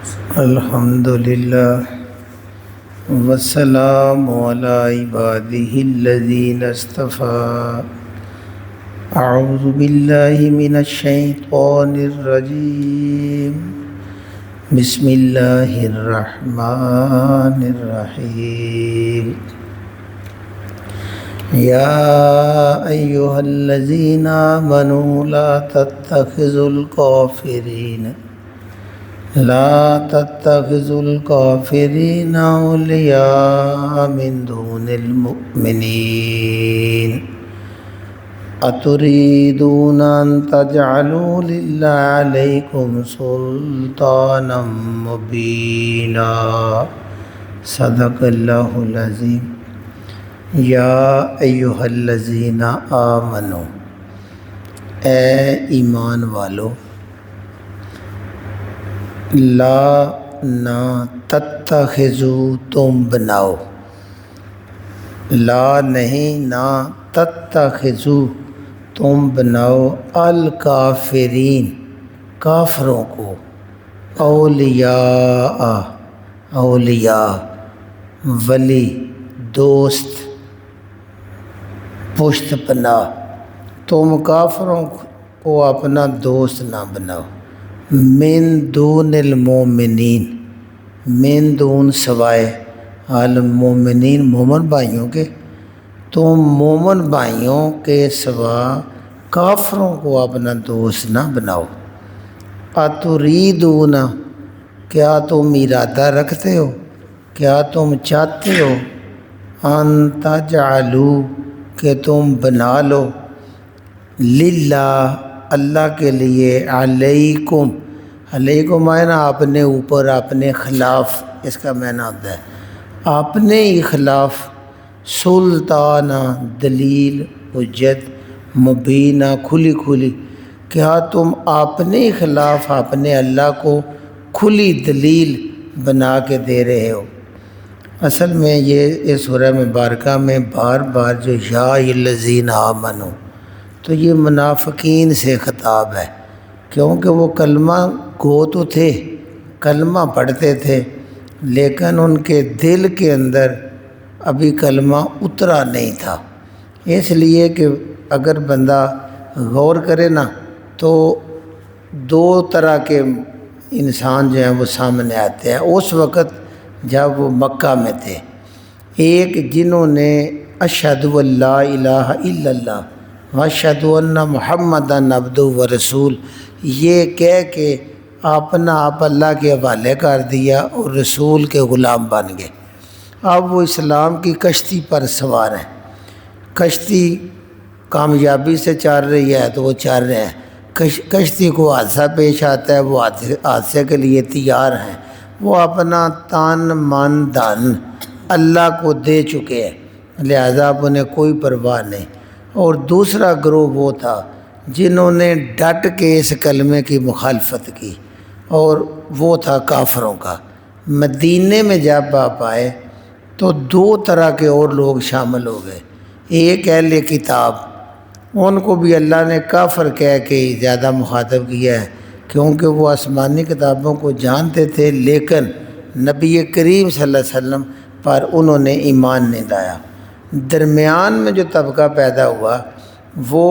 الحمد للہ والسلام علی عبادہ الذین اصطفیٰ۔ اعوذ باللہ من الشیطان الرجیم، بسم اللہ الرحمن الرحیم۔ یا ایہا الذین آمنوا لا تتخذوا الكافرین اولیاء من دون المؤمنین اتريدون ان تجعلوا للہ علیکم سلطانا مبینا۔ صدق اللہ العظیم۔ یا ایہا الذین آمنوا، اے ایمان والو، لا نہ تتخذو تم بناؤ، لا نہیں نہ تتخذو تم بناؤ، الکافرین کافروں کو، اولیاء اولیاء ولی دوست پشت پناہ، تم کافروں کو اپنا دوست نہ بناؤ۔ من دون المومنین، من دون سوائے، المومنین مومن بھائیوں کے، تم مومن بھائیوں کے سوا کافروں کو اپنا دوست نہ بناؤ۔ اتریدون، کیا تم ارادہ رکھتے ہو، کیا تم چاہتے ہو، ان تجعلوا کہ تم بنا لو، للہ اللہ کے لیے، علیکم علیکم معنی اپنے اوپر، اپنے خلاف، اس کا معنی ہوتا ہے اپنے ہی خلاف، سلطانہ دلیل حجت، مبینہ کھلی کھلی، کیا تم اپنے ہی خلاف اپنے اللہ کو کھلی دلیل بنا کے دے رہے ہو۔ اصل میں یہ سورہ مبارکہ میں بار بار جو یا الذین آمنو، تو یہ منافقین سے خطاب ہے، کیونکہ وہ کلمہ گو تو تھے، کلمہ پڑھتے تھے، لیکن ان کے دل کے اندر ابھی کلمہ اترا نہیں تھا۔ اس لیے کہ اگر بندہ غور کرے نا تو دو طرح کے انسان جو ہیں وہ سامنے آتے ہیں اس وقت جب وہ مکہ میں تھے۔ ایک جنہوں نے اشہد ان لا الہ الا اللہ واشہد ان محمدً عبدہ ورسول یہ کہہ کے اپنا آپ اللہ کے حوالے کر دیا اور رسول کے غلام بن گئے۔ اب وہ اسلام کی کشتی پر سوار ہیں، کشتی کامیابی سے چل رہی ہے تو وہ چل رہے ہیں، کشتی کو حادثہ پیش آتا ہے، وہ حادثے کے لیے تیار ہیں، وہ اپنا تن من دھن اللہ کو دے چکے ہیں، لہذا اب انہیں کوئی پرواہ نہیں۔ اور دوسرا گروہ وہ تھا جنہوں نے ڈٹ کے اس کلمے کی مخالفت کی، اور وہ تھا کافروں کا۔ مدینے میں جب آپ آئے تو دو طرح کے اور لوگ شامل ہو گئے، ایک اہل کتاب، ان کو بھی اللہ نے کافر کہہ کے زیادہ مخاطب کیا ہے، کیونکہ وہ آسمانی کتابوں کو جانتے تھے لیکن نبی کریم صلی اللہ علیہ وسلم پر انہوں نے ایمان نہیں لایا۔ درمیان میں جو طبقہ پیدا ہوا وہ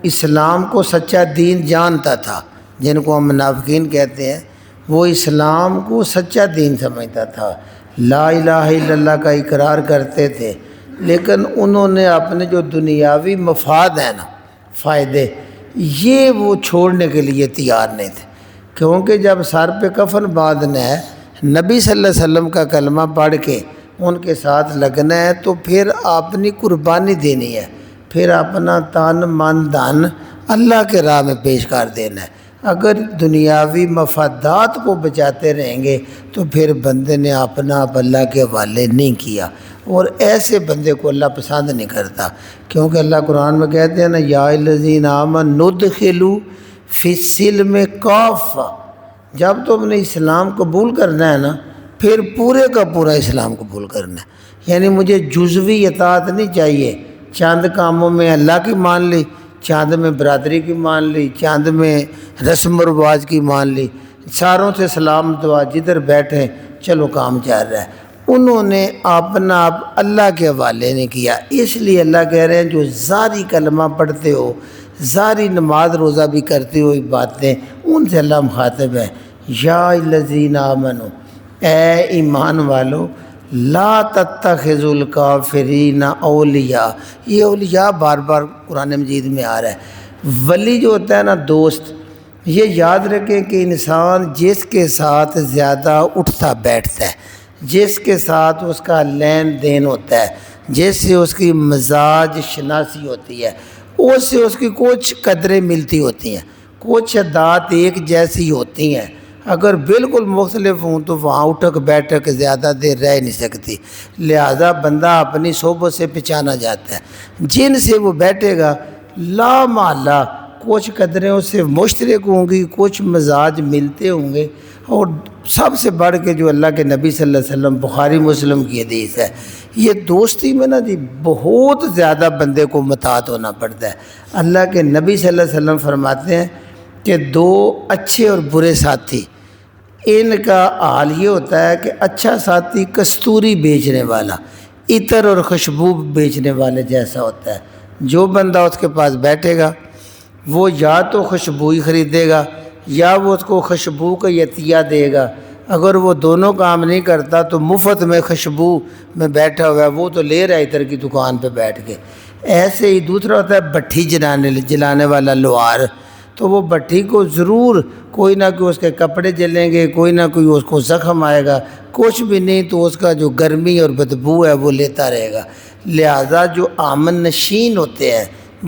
اسلام کو سچا دین جانتا تھا، جن کو ہم منافقین کہتے ہیں، وہ اسلام کو سچا دین سمجھتا تھا، لا الہ الا اللہ کا اقرار کرتے تھے، لیکن انہوں نے اپنے جو دنیاوی مفاد ہیں نا، فائدے، یہ وہ چھوڑنے کے لیے تیار نہیں تھے، کیونکہ جب سر پہ کفن باندھنا ہے، نبی صلی اللہ علیہ وسلم کا کلمہ پڑھ کے ان کے ساتھ لگنا ہے، تو پھر اپنی قربانی دینی ہے، پھر اپنا تن من دھن اللہ کے راہ میں پیش کر دینا ہے۔ اگر دنیاوی مفادات کو بچاتے رہیں گے تو پھر بندے نے اپنا اب اللہ کے حوالے نہیں کیا، اور ایسے بندے کو اللہ پسند نہیں کرتا، کیونکہ اللہ قرآن میں کہتے ہیں نا، یا الذین آمنوا ادخلوا فی السلم کافہ، جب تم نے اسلام قبول کرنا ہے نا پھر پورے کا پورا اسلام قبول کرنا ہے، یعنی مجھے جزوی اطاعت نہیں چاہیے، چند کاموں میں اللہ کی مان لی، چاند میں برادری کی مان لی، چاند میں رسم و رواج کی مان لی، اشاروں سے سلام دعا، جدھر بیٹھیں چلو کام چل رہا ہے۔ انہوں نے اپنا آپ اللہ کے حوالے نہیں کیا، اس لیے اللہ کہہ رہے ہیں جو ظاہری کلمہ پڑھتے ہو، ظاہری نماز روزہ بھی کرتے ہو باتیں، ان سے اللہ مخاطب ہے۔ یا الذین آمنو، اے ایمان والو، لا تتخذوا الکافرین اولیاء، یہ اولیاء بار بار قرآن مجید میں آ رہا ہے۔ ولی جو ہوتا ہے نا، دوست، یہ یاد رکھیں کہ انسان جس کے ساتھ زیادہ اٹھتا بیٹھتا ہے، جس کے ساتھ اس کا لین دین ہوتا ہے، جس سے اس کی مزاج شناسی ہوتی ہے، اس سے اس کی کچھ قدریں ملتی ہوتی ہیں، کچھ عادات ایک جیسی ہوتی ہیں۔ اگر بالکل مختلف ہوں تو وہاں اٹھک بیٹھک زیادہ دیر رہ نہیں سکتی، لہذا بندہ اپنی صحبت سے پہچانا جاتا ہے۔ جن سے وہ بیٹھے گا لا محالہ کچھ قدریں اس سے مشترک ہوں گی، کچھ مزاج ملتے ہوں گے، اور سب سے بڑھ کے جو اللہ کے نبی صلی اللہ علیہ وسلم، بخاری مسلم کی حدیث ہے، یہ دوستی میں نا جی بہت زیادہ بندے کو محتاط ہونا پڑتا ہے۔ اللہ کے نبی صلی اللہ علیہ وسلم فرماتے ہیں کہ دو اچھے اور برے ساتھی، ان کا حال یہ ہوتا ہے کہ اچھا ساتھی کستوری بیچنے والا، عطر اور خوشبو بیچنے والے جیسا ہوتا ہے۔ جو بندہ اس کے پاس بیٹھے گا وہ یا تو خوشبو ہی خریدے گا یا وہ اس کو خوشبو کا عطیہ دے گا۔ اگر وہ دونوں کام نہیں کرتا تو مفت میں خوشبو میں بیٹھا ہوا ہے، وہ تو لے رہا ہے عطر کی دکان پہ بیٹھ کے۔ ایسے ہی دوسرا ہوتا ہے بھٹی جلانے والا لوہار، تو وہ بھٹی کو ضرور کوئی نہ کوئی اس کے کپڑے جلیں گے، کوئی نہ کوئی اس کو زخم آئے گا، کچھ بھی نہیں تو اس کا جو گرمی اور بدبو ہے وہ لیتا رہے گا۔ لہذا جو آمن نشین ہوتے ہیں،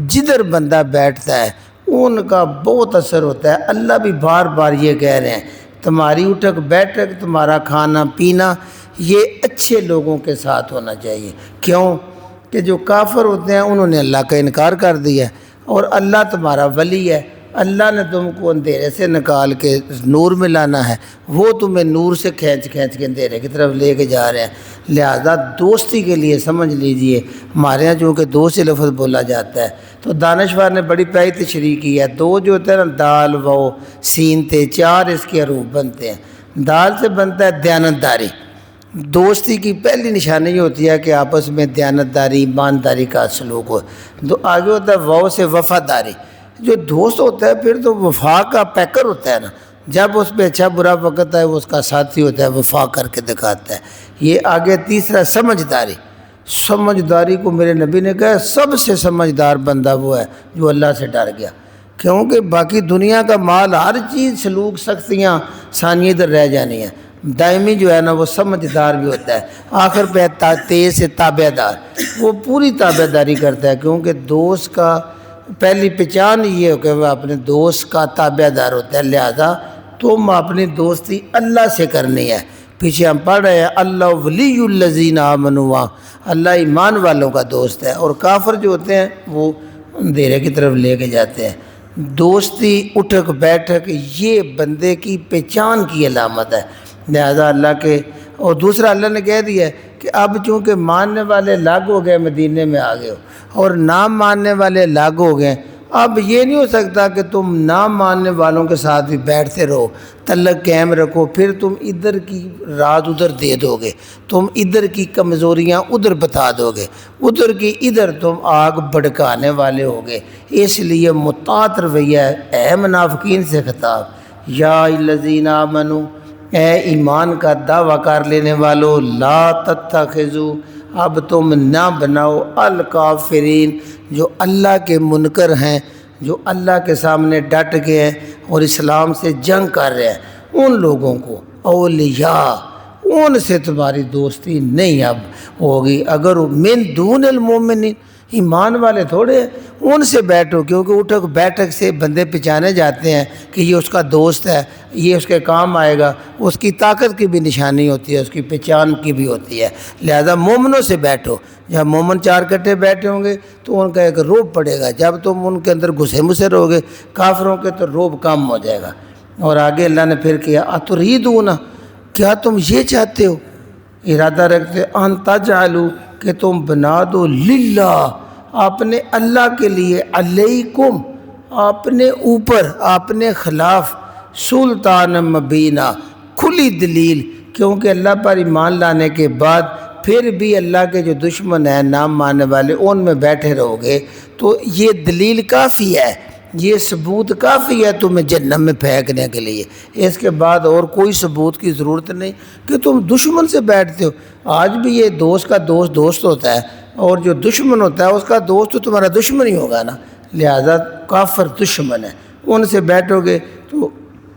جدھر بندہ بیٹھتا ہے، ان کا بہت اثر ہوتا ہے۔ اللہ بھی بار بار یہ کہہ رہے ہیں تمہاری اٹھک بیٹھک، تمہارا کھانا پینا، یہ اچھے لوگوں کے ساتھ ہونا چاہیے۔ کیوں کہ جو کافر ہوتے ہیں انہوں نے اللہ کا انکار کر دیا ہے، اور اللہ تمہارا ولی ہے، اللہ نے تم کو اندھیرے سے نکال کے نور میں لانا ہے، وہ تمہیں نور سے کھینچ کے اندھیرے کی طرف لے کے جا رہے ہیں۔ لہذا دوستی کے لیے سمجھ لیجئے، ہمارے یہاں چونکہ دو سے لفظ بولا جاتا ہے تو دانشور نے بڑی پیاری تشریح کی ہے۔ دو جو ہوتا ہے نا، دال و سین تے چار اس کے حروف بنتے ہیں۔ دال سے بنتا ہے دیانتداری، دوستی کی پہلی نشانی یہ ہوتی ہے کہ آپس میں دیانتداری، ایمانداری کا سلوک ہو۔ آگے ہوتا ہے واو سے وفاداری، جو دوست ہوتا ہے پھر تو وفا کا پیکر ہوتا ہے نا، جب اس پہ اچھا برا وقت ہے وہ اس کا ساتھی ہوتا ہے، وفا کر کے دکھاتا ہے۔ یہ آگے تیسرا سمجھداری، سمجھداری کو میرے نبی نے کہا سب سے سمجھدار بندہ وہ ہے جو اللہ سے ڈر گیا، کیونکہ باقی دنیا کا مال، ہر چیز، سلوک، سختیاں ثانیہ ادھر رہ جانی ہیں۔ دائمی جو ہے نا وہ سمجھدار بھی ہوتا ہے، آخر پہ تیز سے تابع دار، وہ پوری تابع داری کرتا ہے، کیونکہ دوست کا پہلی پہچان یہ ہو کہ وہ اپنے دوست کا تابع دار ہوتا ہے۔ لہذا تم اپنی دوستی اللہ سے کرنی ہے۔ پیچھے ہم پڑھ رہے ہیں اللہ ولی الذین آمنوا، اللہ ایمان والوں کا دوست ہے، اور کافر جو ہوتے ہیں وہ اندھیرے کی طرف لے کے جاتے ہیں۔ دوستی، اٹھک بیٹھک، یہ بندے کی پہچان کی علامت ہے۔ لہذا اللہ کے، اور دوسرا اللہ نے کہہ دیا ہے کہ اب چونکہ ماننے والے الگ ہو گئے، مدینے میں آ گئے ہو، اور نہ ماننے والے الگ ہو گئے، اب یہ نہیں ہو سکتا کہ تم نہ ماننے والوں کے ساتھ بھی بیٹھتے رہو، تعلق قائم رکھو، پھر تم ادھر کی راز ادھر دے دو گے، تم ادھر کی کمزوریاں ادھر بتا دو گے، ادھر کی ادھر تم آگ بھڑکانے والے ہوگے۔ اس لیے مطاعت رویہ ہے۔ اے منافقین سے خطاب، یا الذین آمنو، اے ایمان کا دعویٰ کر لینے والو، لا تتخذوا، اب تم نہ بناؤ، الکافرین، جو اللہ کے منکر ہیں، جو اللہ کے سامنے ڈٹ گئے ہیں اور اسلام سے جنگ کر رہے ہیں، ان لوگوں کو اولیاء، ان سے تمہاری دوستی نہیں اب ہوگی۔ اگر من دون المومنین، ایمان والے تھوڑے ہیں، ان سے بیٹھو، کیونکہ اٹھک بیٹھک سے بندے پہچانے جاتے ہیں کہ یہ اس کا دوست ہے، یہ اس کے کام آئے گا، اس کی طاقت کی بھی نشانی ہوتی ہے، اس کی پہچان کی بھی ہوتی ہے۔ لہذا مومنوں سے بیٹھو۔ جب مومن چار کٹھے بیٹھے ہوں گے تو ان کا ایک روب پڑے گا، جب تم ان کے اندر گھسے مسے رہو گے کافروں کے تو روب کم ہو جائے گا۔ اور آگے اللہ نے پھر کیا، اتریدون، کیا تم یہ چاہتے ہو، ارادہ رکھتے، ان تجعلوا، کہ تم بنا دو، للہ، اپنے اللہ کے لیے، علیکم، اپنے اوپر، اپنے خلاف، سلطان مبینہ، کھلی دلیل، کیونکہ اللہ پر ایمان لانے کے بعد پھر بھی اللہ کے جو دشمن ہیں نام ماننے والے ان میں بیٹھے رہو گے تو یہ دلیل کافی ہے، یہ ثبوت کافی ہے تمہیں جہنم میں پھینکنے کے لیے۔ اس کے بعد اور کوئی ثبوت کی ضرورت نہیں کہ تم دشمن سے بیٹھتے ہو۔ آج بھی یہ دوست کا دوست دوست ہوتا ہے، اور جو دشمن ہوتا ہے اس کا دوست تو تمہارا دشمن ہی ہوگا نا، لہذا کافر دشمن ہے، ان سے بیٹھو گے تو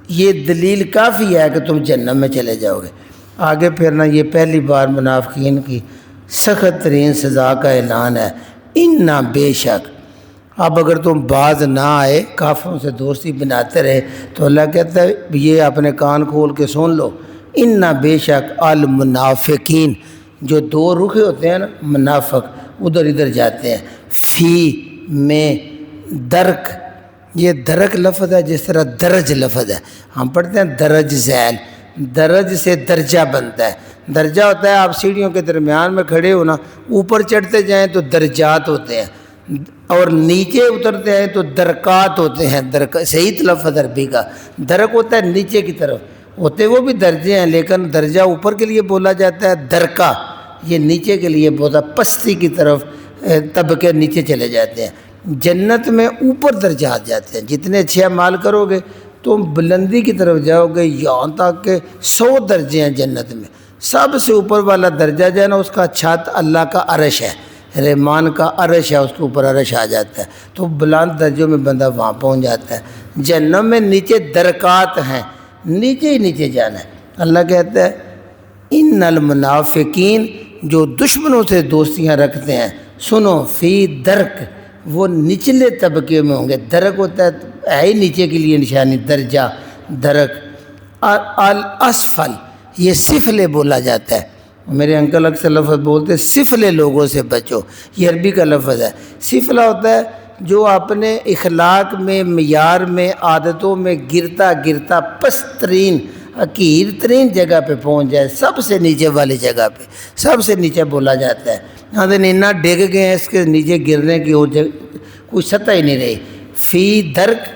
یہ دلیل کافی ہے کہ تم جہنم میں چلے جاؤ گے۔ آگے پھر نا یہ پہلی بار منافقین کی سخت ترین سزا کا اعلان ہے، اِنَّا بے شک۔ اب اگر تم باز نہ آئے، کافروں سے دوستی بناتے رہے، تو اللہ کہتا ہے یہ اپنے کان کھول کے سن لو، اِنَّا بے شک المنافقین، جو دو رخے ہوتے ہیں نا منافق، ادھر ادھر جاتے ہیں، فی میں درک، یہ درک لفظ ہے جس طرح درج لفظ ہے، ہم پڑھتے ہیں درج ذیل، درج سے درجہ بنتا ہے، درجہ ہوتا ہے آپ سیڑھیوں کے درمیان میں کھڑے ہونا، اوپر چڑھتے جائیں تو درجات ہوتے ہیں، اور نیچے اترتے ہیں تو درکات ہوتے ہیں۔ صحیح لفظ عربی کا درک ہوتا ہے نیچے کی طرف، ہوتے وہ بھی درجے ہیں لیکن درجہ اوپر کے لیے بولا جاتا ہے، درکا یہ نیچے کے لیے بولا، پستی کی طرف طبقے نیچے چلے جاتے ہیں۔ جنت میں اوپر درجات جاتے ہیں، جتنے اچھے اعمال کرو گے تم بلندی کی طرف جاؤ گے، یہاں تک کہ 100 درجے ہیں جنت میں، سب سے اوپر والا درجہ جو ہے نا اس کا چھت اللہ کا عرش ہے، رحمان کا عرش ہے، اس کے اوپر عرش آ جاتا ہے، تو بلند درجوں میں بندہ وہاں پہنچ جاتا ہے۔ جہنم میں نیچے درکات ہیں، نیچے ہی نیچے جانا ہے۔ اللہ کہتا ہے ان المنافقین، جو دشمنوں سے دوستیاں رکھتے ہیں، سنو فی درک، وہ نچلے طبقے میں ہوں گے۔ درک ہوتا ہے ہی نیچے کے لیے نشانی، درجہ درک۔ الاسفل، یہ سفلے بولا جاتا ہے، میرے انکل اکثر لفظ بولتے سفلے لوگوں سے بچو، یہ عربی کا لفظ ہے۔ سفلا ہوتا ہے جو اپنے اخلاق میں، معیار میں، عادتوں میں گرتا گرتا پسترین، حقیر ترین جگہ پہ پہنچ جائے، سب سے نیچے والی جگہ پہ، سب سے نیچے بولا جاتا ہے۔ یہاں سے نینا ڈگ گئے ہیں، اس کے نیچے گرنے کی کوئی سطح ہی نہیں رہی۔ فی درک،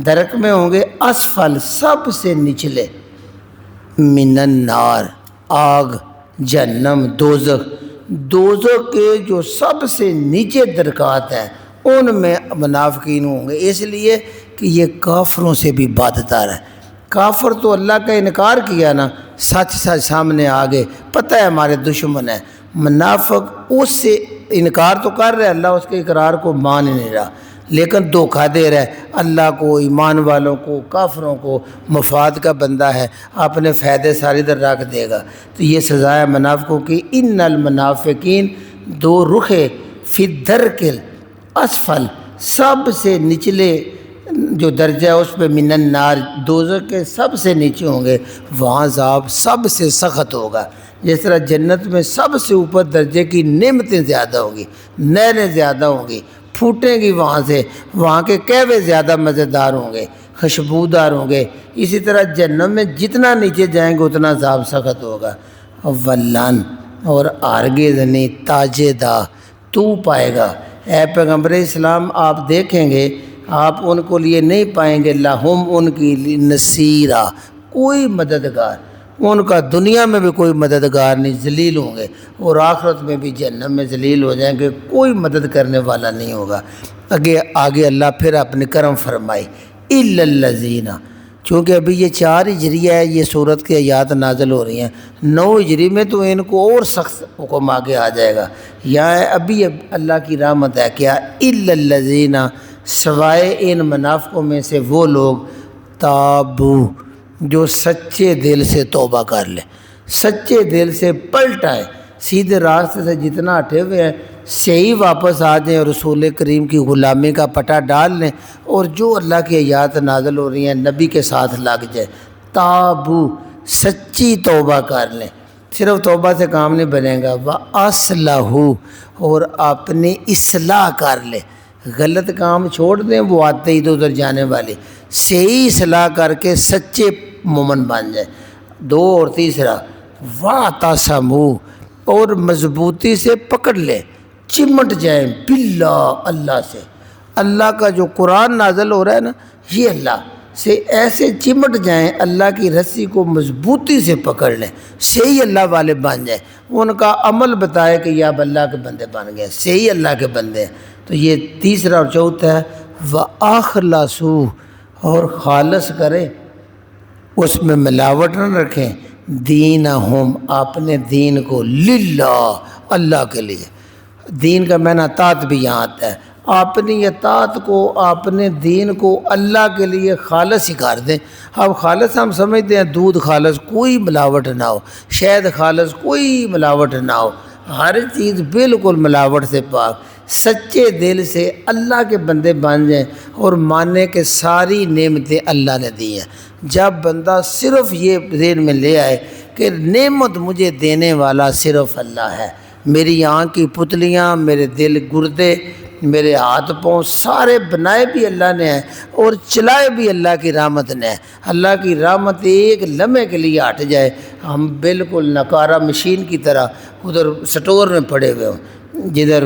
درک میں ہوں گے، اسفل سب سے نچلے، من النار آگ، جہنم دوزخ، دوزخ کے جو سب سے نیچے درکات ہیں ان میں منافقین ہوں گے، اس لیے کہ یہ کافروں سے بھی بدتر ہے۔ کافر تو اللہ کا انکار کیا نا، سچ سچ سامنے آگے، پتہ ہے ہمارے دشمن ہیں۔ منافق اس سے انکار تو کر رہے، اللہ اس کے اقرار کو مان ہی نہیں رہا، لیکن دھوکہ دے رہا ہے اللہ کو، ایمان والوں کو، کافروں کو، مفاد کا بندہ ہے، اپنے فائدے ساری در رکھ دے گا۔ تو یہ سزا ہے منافقوں کی، ان المنافقین، دو رخے، فی الدرک الاسفل، سب سے نچلے جو درجہ ہے اس پہ، من النار، دوزخ کے سب سے نیچے ہوں گے، وہاں عذاب سب سے سخت ہوگا۔ جس طرح جنت میں سب سے اوپر درجے کی نعمتیں زیادہ ہوں گی، نہریں زیادہ ہوں گی، پھوٹیں گی وہاں سے، وہاں کے قہوے زیادہ مزیدار ہوں گے، خوشبودار ہوں گے، اسی طرح جہنم میں جتنا نیچے جائیں گے اتنا عذاب سخت ہوگا۔ ولن، اور ہرگز نہیں، تاجے دا، تو پائے گا، اے پیغمبر اسلام آپ دیکھیں گے، آپ ان کو لیے نہیں پائیں گے، لہم، ان کی نصیرہ، کوئی مددگار، ان کا دنیا میں بھی کوئی مددگار نہیں، ذلیل ہوں گے، اور آخرت میں بھی جہنم میں ذلیل ہو جائیں گے، کوئی مدد کرنے والا نہیں ہوگا۔ آگے اللہ پھر اپنے کرم فرمائی، الا الذین، چونکہ ابھی یہ 4 ہجری ہے، یہ صورت کی آیات نازل ہو رہی ہیں، 9 ہجری میں تو ان کو اور سخت حکم آگے آ جائے گا۔ یہاں ابھی اللہ کی رحمت ہے کیا، الا الذین، سوائے ان منافقوں میں سے وہ لوگ، تابو، جو سچے دل سے توبہ کر لیں، سچے دل سے پلٹ آئے، سیدھے راستے سے جتنا ہٹے ہوئے ہیں صحیح واپس آ جائیں، اور رسول کریم کی غلامی کا پٹا ڈال لیں، اور جو اللہ کی آیات نازل ہو رہی ہیں نبی کے ساتھ لگ جائے۔ تابو، سچی توبہ کر لیں، صرف توبہ سے کام نہیں بنے گا، وَأَصْلَحُوا، اور اپنی اصلاح کر لیں، غلط کام چھوڑ دیں، وہ آتے ہی ادھر جانے والے، صحیح اصلاح کر کے سچے مومن بن جائیں۔ 2 اور تیسرا، وَاعْتَصَمُوا، اور مضبوطی سے پکڑ لیں، چمٹ جائیں، باللہ، اللہ سے، اللہ کا جو قرآن نازل ہو رہا ہے نا، یہ اللہ، سے ایسے چمٹ جائیں، اللہ کی رسی کو مضبوطی سے پکڑ لیں، صحیح اللہ والے بن جائیں، ان کا عمل بتائے کہ یہ اب اللہ کے بندے بن گئے، صحیح اللہ کے بندے ہیں۔ تو یہ تیسرا اور چوتھا ہے وَأَخْلَصُوا، اور خالص کریں، اس میں ملاوٹ نہ رکھیں، دینہم، اپنے دین کو، للہ، اللہ کے لیے۔ دین کا معنی اطاعت بھی یہاں آتا ہے، اپنی اطاعت کو، اپنے دین کو اللہ کے لیے خالص ہی کر دیں۔ اب خالص ہم سمجھتے ہیں دودھ خالص، کوئی ملاوٹ نہ ہو، شہد خالص، کوئی ملاوٹ نہ ہو، ہر چیز بالکل ملاوٹ سے پاک، سچے دل سے اللہ کے بندے بن جائیں اور مانیں کہ ساری نعمتیں اللہ نے دی ہیں۔ جب بندہ صرف یہ ذہن میں لے آئے کہ نعمت مجھے دینے والا صرف اللہ ہے، میری آنکھ کی پتلیاں، میرے دل گردے، میرے ہاتھ پاؤں سارے بنائے بھی اللہ نے ہیں اور چلائے بھی اللہ کی رحمت نے ہیں۔ اللہ کی رحمت ایک لمحے کے لیے ہٹ جائے، ہم بالکل نکارہ مشین کی طرح ادھر سٹور میں پڑے ہوئے ہوں جدھر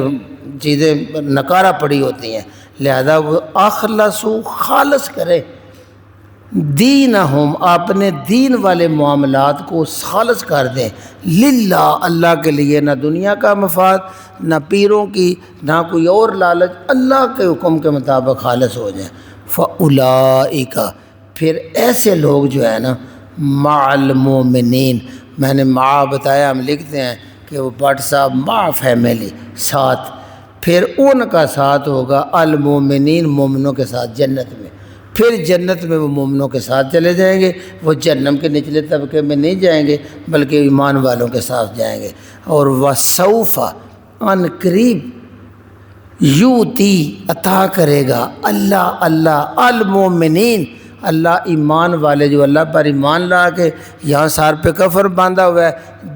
چیزیں نکارہ پڑی ہوتی ہیں۔ لہذا وہ اخلصوا، خالص کرے، دینہم، اپنے دین والے معاملات کو خالص کر دیں، للہ، اللہ کے لیے، نہ دنیا کا مفاد، نہ پیروں کی، نہ کوئی اور لالچ، اللہ کے حکم کے مطابق خالص ہو جائیں۔ فَأُولَئِکَ، پھر ایسے لوگ جو ہے نا، مع المؤمنین، میں نے مع بتایا، ہم لکھتے ہیں کہ وہ بٹ صاحب مع فیملی، ساتھ، پھر ان کا ساتھ ہوگا المؤمنین، مومنوں کے ساتھ جنت میں، پھر جنت میں وہ مومنوں کے ساتھ چلے جائیں گے، وہ جہنم کے نچلے طبقے میں نہیں جائیں گے بلکہ ایمان والوں کے ساتھ جائیں گے۔ اور وَسَوْفَ، ان قریب، یوتی، عطا کرے گا اللہ المؤمنین، اللہ ایمان والے جو اللہ پر ایمان لا کے یہاں سار پہ کفر باندھا ہوا ہے،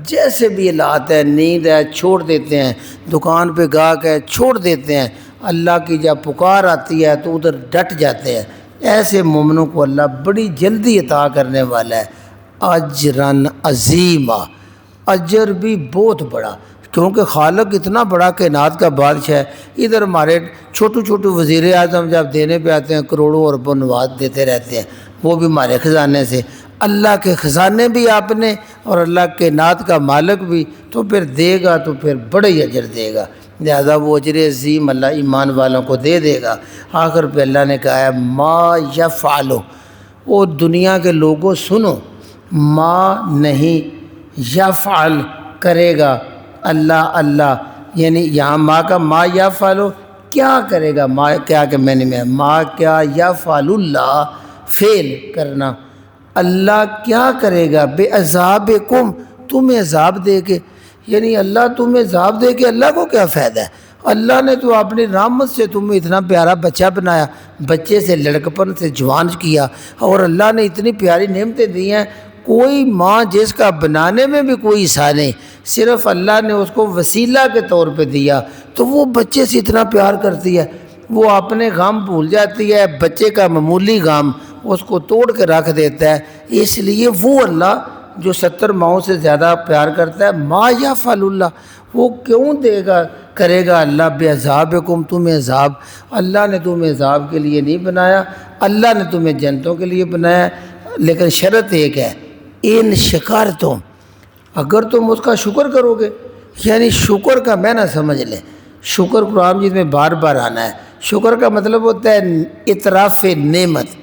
جیسے بھی حالات ہے، نیند ہے چھوڑ دیتے ہیں، دکان پہ گاہک ہے چھوڑ دیتے ہیں، اللہ کی جب پکار آتی ہے تو ادھر ڈٹ جاتے ہیں، ایسے مومنوں کو اللہ بڑی جلدی عطا کرنے والا ہے اجرن عظیمہ، اجر بھی بہت بڑا، کیونکہ خالق اتنا بڑا کائنات کا بادشاہ ہے۔ ادھر ہمارے چھوٹو چھوٹو وزیر اعظم جب دینے پہ آتے ہیں کروڑوں اربوں نواد دیتے رہتے ہیں، وہ بھی ہمارے خزانے سے، اللہ کے خزانے بھی آپ نے اور اللہ کائنات کا مالک بھی، تو پھر دے گا تو پھر بڑے ہی اجر دے گا، لہذا وہ اجر عظیم اللہ ایمان والوں کو دے دے گا۔ آخر پہ اللہ نے کہا ہے ما یفعلو، وہ دنیا کے لوگوں سنو، ما نہیں، یفعل کرے گا اللہ، یعنی یہاں ما کا ما یفعلو، کیا کرے گا، ما کیا کہ میں نے ما کیا، یفعل اللہ، فعل کرنا، اللہ کیا کرے گا، بے عذابکم، تمہیں عذاب دے کے، یعنی اللہ تمہیں عذاب دے کے اللہ کو کیا فائدہ ہے؟ اللہ نے تو اپنی رحمت سے تمہیں اتنا پیارا بچہ بنایا، بچے سے لڑکپن سے جوان کیا، اور اللہ نے اتنی پیاری نعمتیں دی ہیں، کوئی ماں جس کا بنانے میں بھی کوئی حصہ نہیں، صرف اللہ نے اس کو وسیلہ کے طور پہ دیا، تو وہ بچے سے اتنا پیار کرتی ہے، وہ اپنے غم بھول جاتی ہے، بچے کا معمولی غم اس کو توڑ کے رکھ دیتا ہے، اس لیے وہ اللہ جو 70 ماؤں سے زیادہ پیار کرتا ہے، ما یفعل اللہ، وہ کیوں دے گا، کرے گا اللہ بے عذابکم، تمہیں عذاب، اللہ نے تمہیں عذاب کے لیے نہیں بنایا، اللہ نے تمہیں جنتوں کے لیے بنایا، لیکن شرط ایک ہے، ان شکرتم، اگر تم اس کا شکر کرو گے، یعنی شکر کا معنی سمجھ لیں، شکر قرآن مجید میں بار بار آنا ہے، شکر کا مطلب ہوتا ہے اعتراف نعمت،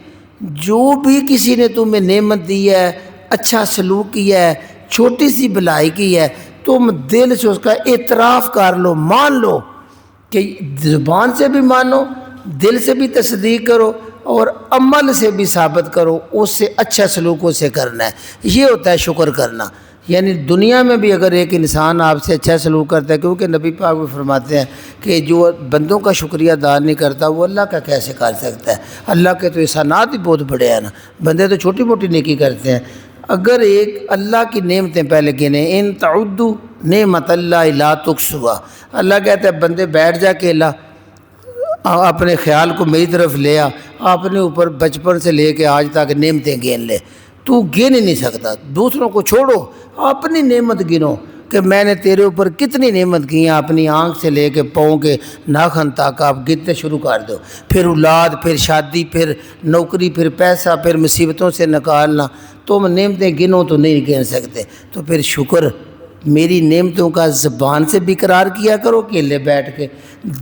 جو بھی کسی نے تمہیں نعمت دی ہے، اچھا سلوک کیا ہے، چھوٹی سی بھلائی کی ہے، تم دل سے اس کا اعتراف کر لو، مان لو، کہ زبان سے بھی مانو، دل سے بھی تصدیق کرو اور عمل سے بھی ثابت کرو، اس سے اچھا سلوک اسے کرنا ہے، یہ ہوتا ہے شکر کرنا۔ یعنی دنیا میں بھی اگر ایک انسان آپ سے اچھا سلوک کرتا ہے، کیونکہ نبی پاک بھی فرماتے ہیں کہ جو بندوں کا شکریہ ادا نہیں کرتا وہ اللہ کا کیسے کر سکتا ہے، اللہ کے تو احسانات ہی بہت بڑے ہیں نا، بندے تو چھوٹی موٹی نیکی کرتے ہیں۔ اگر ایک اللہ کی نعمتیں پہلے گنے، ان تعدوا نعمت اللہ لا تحصوها، اللہ کہتا ہے بندے بیٹھ جا کے اللہ اپنے خیال کو میری طرف لے آ، اپنے اوپر بچپن سے لے کے آج تک نعمتیں گن لے، تو گن ہی نہیں سکتا، دوسروں کو چھوڑو، اپنی نعمت گنو، کہ میں نے تیرے اوپر کتنی نعمت کی ہیں، اپنی آنکھ سے لے کے پاؤں کے ناخن تک آپ گنتے شروع کر دو، پھر اولاد، پھر شادی، پھر نوکری، پھر پیسہ، پھر مصیبتوں سے نکالنا، تم نعمتیں گنو تو نہیں گن سکتے۔ تو پھر شکر میری نعمتوں کا زبان سے بھی اقرار کیا کرو، اکیلے بیٹھ کے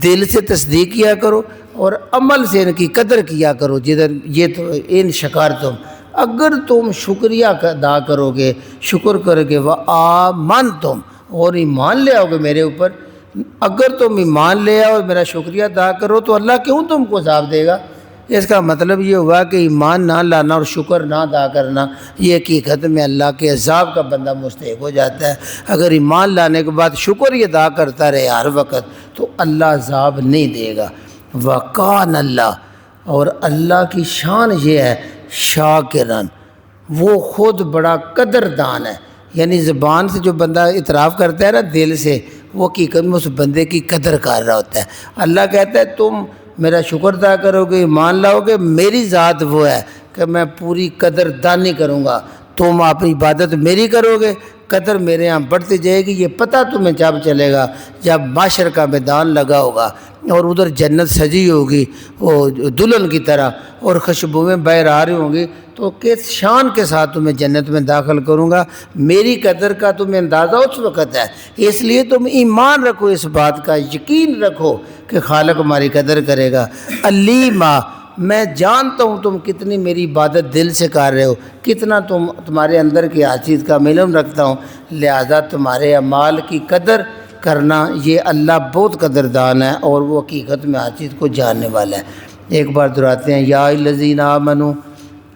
دل سے تصدیق کیا کرو، اور عمل سے ان کی قدر کیا کرو۔ جدھر یہ تو ان شکار تم، اگر تم شکریہ ادا کرو گے، شکر کرو گے، وآمنتم، اور ایمان لے آؤ گے میرے اوپر، اگر تم ایمان لے آؤ اور میرا شکریہ ادا کرو تو اللہ کیوں تم کو عذاب دے گا؟ اس کا مطلب یہ ہوا کہ ایمان نہ لانا اور شکر نہ ادا کرنا یہ حقیقت میں اللہ کے عذاب کا بندہ مستحق ہو جاتا ہے۔ اگر ایمان لانے کے بعد شکر ہی ادا کرتا رہے ہر وقت تو اللہ عذاب نہیں دے گا۔ وَقَانَ اللہ، اور اللہ کی شان یہ ہے شاکرن، وہ خود بڑا قدردان ہے، یعنی زبان سے جو بندہ اعتراف کرتا ہے نا دل سے، وہ حقیقت میں اس بندے کی قدر کر رہا ہوتا ہے۔ اللہ کہتا ہے تم میرا شکر ادا کرو گے، ایمان لاؤ گے، میری ذات وہ ہے کہ میں پوری قدر دانی کروں گا، تم اپنی عبادت میری کرو گے، قدر میرے ہاں بڑھتی جائے گی۔ یہ پتہ تمہیں جب چلے گا جب معاشر کا میدان لگا ہوگا اور ادھر جنت سجی ہوگی وہ دلہن کی طرح اور خوشبوئیں بہر آ رہی ہوں گی، تو کس شان کے ساتھ تمہیں جنت میں داخل کروں گا۔ میری قدر کا تمہیں اندازہ اس وقت ہے، اس لیے تم ایمان رکھو، اس بات کا یقین رکھو کہ خالق ہماری قدر کرے گا۔ علیمہ، میں جانتا ہوں تم کتنی میری عبادت دل سے کر رہے ہو، کتنا تمہارے اندر کی ہر چیز کا علم رکھتا ہوں، لہذا تمہارے اعمال کی قدر کرنا یہ اللہ بہت قدردان ہے اور وہ حقیقت میں ہر چیز کو جاننے والا ہے۔ ایک بار دہراتے ہیں، یا الذین آمنو،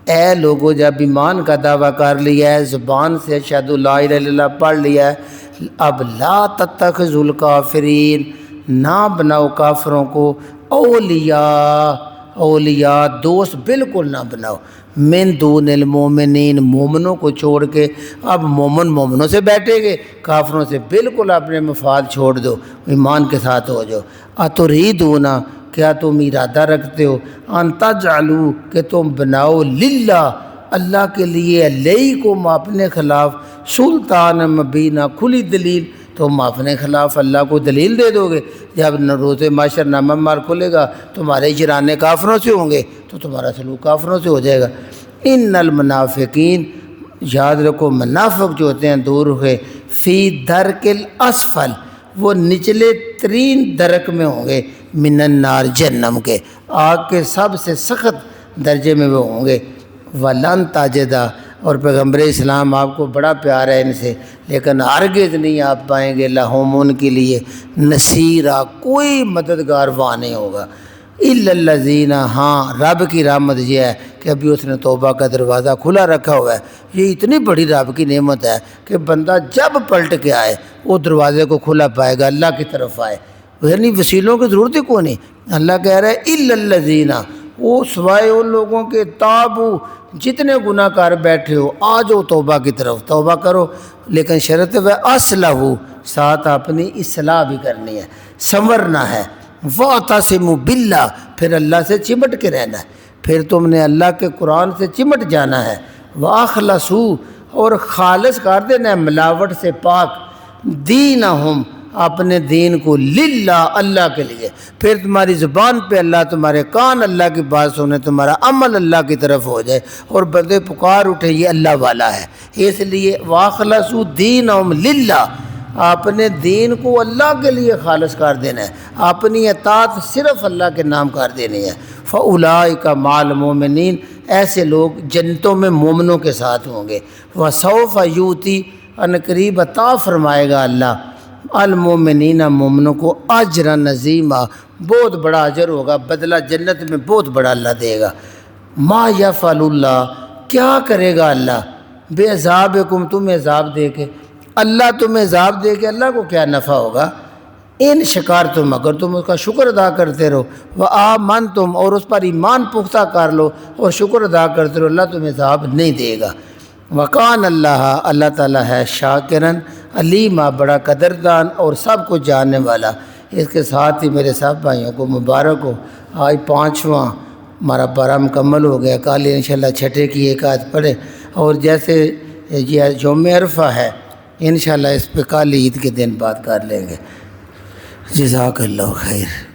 اے لوگو جب ایمان کا دعویٰ کر لیا ہے، زبان سے اشہد لا الہ الا اللہ پڑھ لیا ہے، اب لا تتخذوا الکافرین، نہ بناؤ کافروں کو اولیاء دوست بالکل نہ بناؤ، من دون المومنین، مومنوں کو چھوڑ کے اب مومنوں سے بیٹھے گے، کافروں سے بالکل اپنے مفاد چھوڑ دو، ایمان کے ساتھ ہو جاؤ۔ اتریدون، کیا تم ارادہ رکھتے ہو، ان تجعلوا، کہ تم بناؤ للہ، اللہ کے لیے، علیکم، اپنے خلاف، سلطان مبینہ، کھلی دلیل، تم اپنے خلاف اللہ کو دلیل دے دو گے۔ جب روز معاشر نامہ مار کھلے گا تمہارے اجرانے کافروں سے ہوں گے تو تمہارا سلوک کافروں سے ہو جائے گا۔ ان المنافقین، یاد رکھو منافق جو ہوتے ہیں دور ہوئے، فی درک الاسفل، وہ نچلے ترین درک میں ہوں گے، من النار، جہنم کے، آگ کے سب سے سخت درجے میں وہ ہوں گے۔ وَلَن تَجِدَ، اور پیغمبر اسلام آپ کو بڑا پیار ہے ان سے، لیکن ہرگز نہیں آپ پائیں گے لہم، ان کے لیے، نصیرہ، کوئی مددگار وہاں نہیں ہوگا، الا الذین، ہاں رب کی رحمت یہ ہے کہ ابھی اس نے توبہ کا دروازہ کھلا رکھا ہوا ہے۔ یہ اتنی بڑی رب کی نعمت ہے کہ بندہ جب پلٹ کے آئے وہ دروازے کو کھلا پائے گا، اللہ کی طرف آئے، یعنی وسیلوں کی ضرورت ہی کوئی نہیں۔ اللہ کہہ رہا ہے الا الذین، وہ سوائے ان لوگوں کے، تابو، جتنے گناہ کار بیٹھے ہو آ جاؤ توبہ کی طرف، توبہ کرو، لیکن شرط ہے اصلحوا، ساتھ اپنی اصلاح بھی کرنی ہے، سنورنا ہے، واعتصموا باللہ، پھر اللہ سے چمٹ کے رہنا ہے، پھر تم نے اللہ کے قرآن سے چمٹ جانا ہے، واخلصوا، اور خالص کر دینا ہے ملاوٹ سے پاک، دینہم، اپنے دین کو، للہ، اللہ کے لیے، پھر تمہاری زبان پہ اللہ، تمہارے کان اللہ کی بات سنے، تمہارا عمل اللہ کی طرف ہو جائے اور بندے پکار اٹھے یہ اللہ والا ہے۔ اس لیے واخلصوا دینہم للہ، اپنے دین کو اللہ کے لیے خالص کر دینا ہے، اپنی اطاعت صرف اللہ کے نام کر دینی ہے۔ فاولئک مع المؤمنین، ایسے لوگ جنتوں میں مومنوں کے ساتھ ہوں گے۔ وسوف یؤتی، ان قریب عطا فرمائے گا اللہ المومنین، مومنوں کو، اجرا عظیما، بہت بڑا اجر ہوگا، بدلہ جنت میں بہت بڑا اللہ دے گا۔ ما یفعل اللہ، کیا کرے گا اللہ، بے عذابکم، تمہیں عذاب دے کے، اللہ تمہیں عذاب دے کے اللہ کو کیا نفع ہوگا، ان شکرتم، اگر تم اس کا شکر ادا کرتے رہو، وآمنتم، اور اس پر ایمان پختہ کر لو اور شکر ادا کرتے رہو، اللہ تمہیں عذاب نہیں دے گا۔ وقان اللہ، اللہ تعالیٰ ہے شاکرن علیمہ، بڑا قدردان اور سب کو جاننے والا۔ اس کے ساتھ ہی میرے سب بھائیوں کو مبارک ہو، آج 5واں ہمارا پارہ مکمل ہو گیا، کل انشاءاللہ چھٹے کی ایک آیت پڑھے، اور جیسے یہ یوم عرفہ ہے، انشاءاللہ اس پہ کل عید کے دن بات کر لیں گے۔ جزاک اللہ خیر۔